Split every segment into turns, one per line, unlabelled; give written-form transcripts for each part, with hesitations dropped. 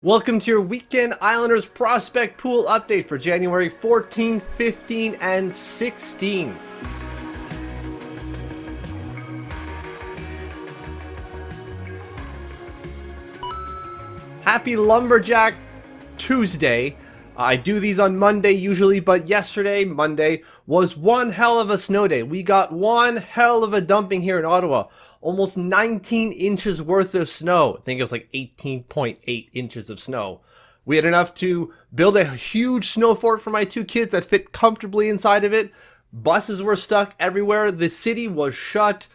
Welcome to your Weekend Islanders prospect pool update for January 14, 15, and 16. Happy Lumberjack Tuesday. I do these on Monday usually, but yesterday, Monday, was one hell of a snow day. We got one hell of a dumping here in Ottawa. Almost 19 inches worth of snow. I think it was like 18.8 inches of snow. We had enough to build a huge snow fort for my two kids that fit comfortably inside of it. Buses were stuck everywhere. The city was shut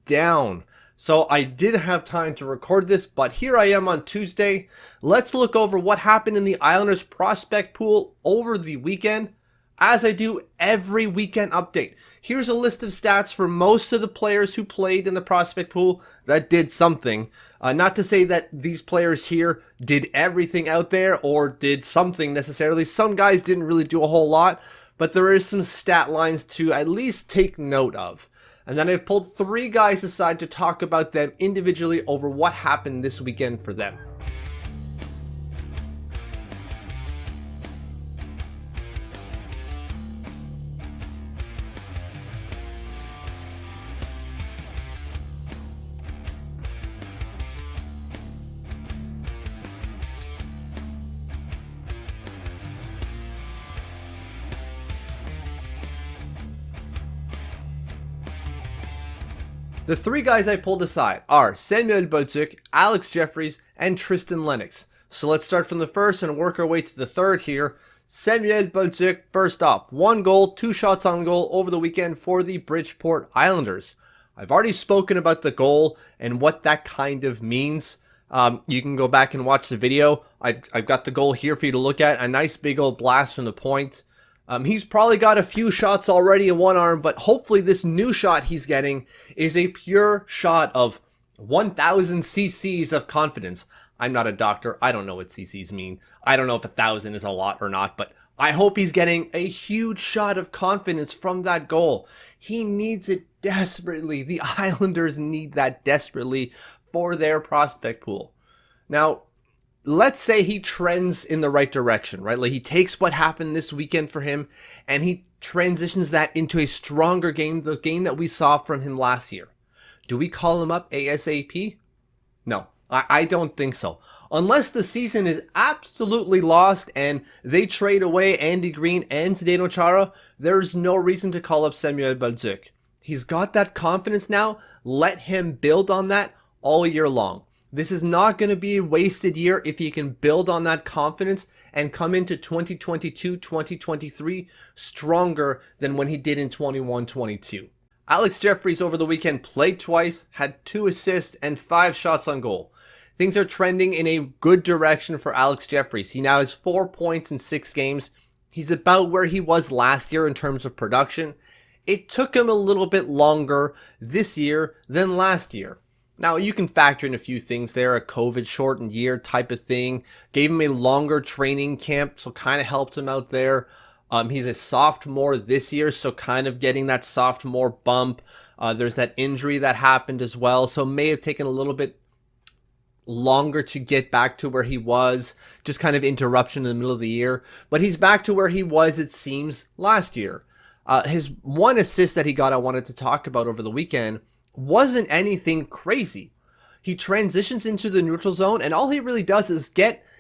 down. So I did have time to record this, but here I am on Tuesday. Let's look over what happened in the Islanders prospect pool over the weekend, as I do every weekend update. Here's a list of stats for most of the players who played in the prospect pool that did something. Not to say that these players here did everything out there or did something necessarily. Some guys didn't really do a whole lot, but there is some stat lines to at least take note of. And then I've pulled three guys aside to talk about them individually over what happened this weekend for them. The three guys I pulled aside are Samuel Bolduc, Alex Jefferies, and Tristan Lennox. So let's start from the first and work our way to the third here. Samuel Bolduc, first off, 1 goal, 2 shots on goal over the weekend for the Bridgeport Islanders. I've already spoken about the goal and what that kind of means. You can go back and watch the video. I've got the goal here for you to look at. A nice big old blast from the point. He's probably got a few shots already in one arm, but hopefully this new shot he's getting is a pure shot of 1,000 cc's of confidence. I'm not a doctor. I don't know what cc's mean. I don't know if 1,000 is a lot or not, but I hope he's getting a huge shot of confidence from that goal. He needs it desperately. The Islanders need that desperately for their prospect pool. Now, let's say he trends in the right direction, right? Like he takes what happened this weekend for him and he transitions that into a stronger game, the game that we saw from him last year. Do we call him up ASAP? No, I don't think so. Unless the season is absolutely lost and they trade away Andy Green and Zdeno Chara, there's no reason to call up Samuel Bolduc. He's got that confidence now. Let him build on that all year long. This is not going to be a wasted year if he can build on that confidence and come into 2022-2023 stronger than when he did in 21-22. Alex Jefferies over the weekend played twice, had 2 assists and 5 shots on goal. Things are trending in a good direction for Alex Jefferies. He now has 4 points in 6 games. He's about where he was last year in terms of production. It took him a little bit longer this year than last year. Now, you can factor in a few things there, a COVID-shortened year type of thing. Gave him a longer training camp, so kind of helped him out there. He's a sophomore this year, so kind of getting that sophomore bump. There's that injury that happened as well, so may have taken a little bit longer to get back to where he was. Just kind of interruption in the middle of the year. But he's back to where he was, it seems, last year. His 1 assist that he got I wanted to talk about over the weekend wasn't anything crazy. He transitions into the neutral zone and all he really does is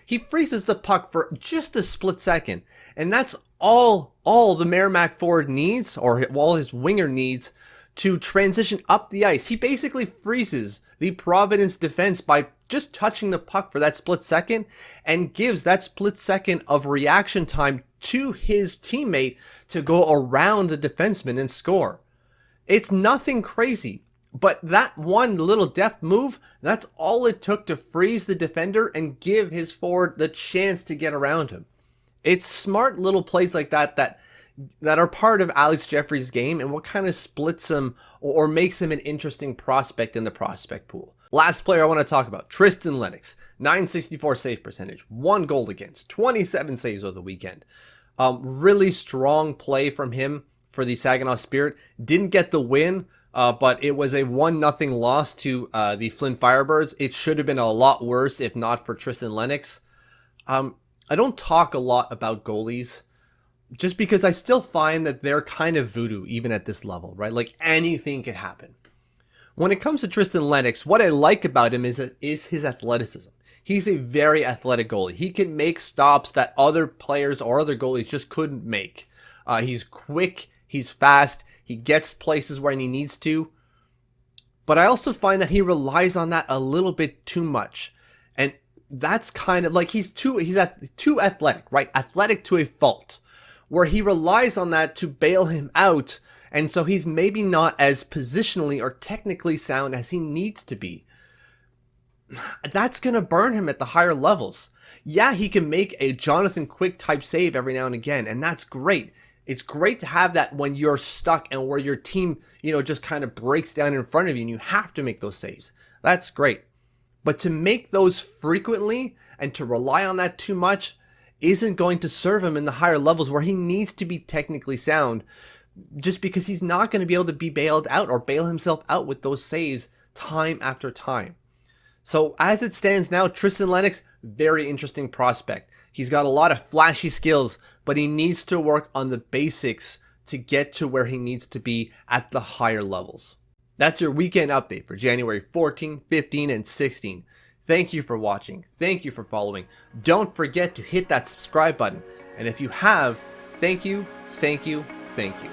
he freezes the puck for just a split second. And that's all the Merrimack forward needs, or all his winger needs, to transition up the ice. He basically freezes the Providence defense by just touching the puck for that split second and gives that split second of reaction time to his teammate to go around the defenseman and score. It's nothing crazy. But that one little deft move, that's all it took to freeze the defender and give his forward the chance to get around him. It's smart little plays like that are part of Alex Jefferies' game and what kind of splits him or makes him an interesting prospect in the prospect pool. Last player I want to talk about, Tristan Lennox. 964 save percentage, 1 goal against, 27 saves over the weekend. Really strong play from him for the Saginaw Spirit. Didn't get the win, but it was a 1-0 loss to the Flint Firebirds. It should have been a lot worse if not for Tristan Lennox. I don't talk a lot about goalies just because I still find that they're kind of voodoo even at this level, right? Like anything could happen. When it comes to Tristan Lennox, what I like about him is his athleticism. He's a very athletic goalie. He can make stops that other players or other goalies just couldn't make. He's quick, he's fast, he gets places where he needs to. But I also find that he relies on that a little bit too much. And that's kind of like he's too athletic, right? Athletic to a fault, where he relies on that to bail him out. And so he's maybe not as positionally or technically sound as he needs to be. That's going to burn him at the higher levels. Yeah, he can make a Jonathan Quick type save every now and again, and that's great. It's great to have that when you're stuck and where your team, just kind of breaks down in front of you and you have to make those saves. That's great. But to make those frequently and to rely on that too much isn't going to serve him in the higher levels where he needs to be technically sound, just because he's not going to be able to be bailed out or bail himself out with those saves time after time. So as it stands now, Tristan Lennox, very interesting prospect. He's got a lot of flashy skills, but he needs to work on the basics to get to where he needs to be at the higher levels. That's your weekend update for January 14, 15, and 16. Thank you for watching. Thank you for following. Don't forget to hit that subscribe button. And if you have, thank you, thank you, thank you.